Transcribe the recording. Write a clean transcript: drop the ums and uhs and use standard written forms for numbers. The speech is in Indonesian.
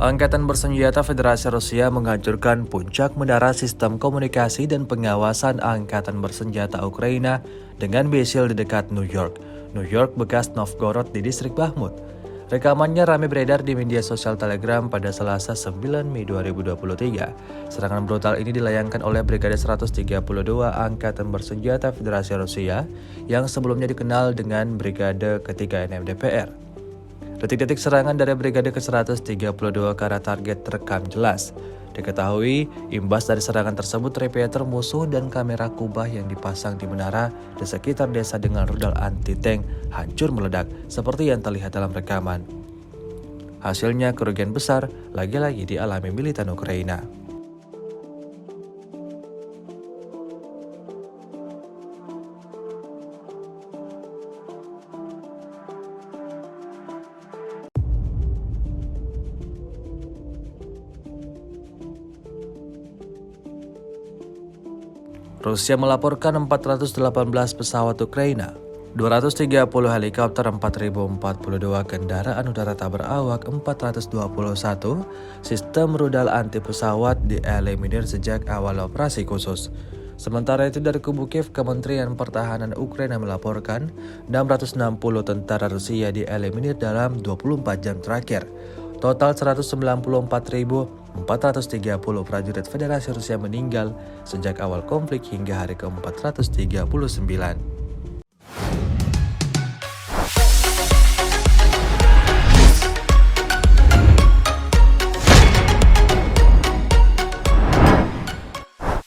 Angkatan Bersenjata Federasi Rusia menghancurkan puncak menara sistem komunikasi dan pengawasan Angkatan Bersenjata Ukraina dengan misil di dekat New York. New York bekas Novgorod di distrik Bakhmut. Rekamannya ramai beredar di media sosial Telegram pada Selasa 9 Mei 2023. Serangan brutal ini dilayangkan oleh Brigade 132 Angkatan Bersenjata Federasi Rusia yang sebelumnya dikenal dengan Brigade Ketiga NMDPR. Detik-detik serangan dari Brigade ke-132 ke arah target terekam jelas. Diketahui, imbas dari serangan tersebut repeater musuh dan kamera kubah yang dipasang di menara di sekitar desa dengan rudal anti-tank hancur meledak seperti yang terlihat dalam rekaman. Hasilnya kerugian besar lagi-lagi dialami militan Ukraina. Rusia melaporkan 418 pesawat Ukraina, 230 helikopter, 4.042 kendaraan udara tak berawak, 421 sistem rudal anti pesawat dieliminir sejak awal operasi khusus. Sementara itu dari kubu Kiev, Kementerian Pertahanan Ukraina melaporkan 660 tentara Rusia dieliminir dalam 24 jam terakhir. Total 194.430 prajurit Federasi Rusia meninggal sejak awal konflik hingga hari ke-439.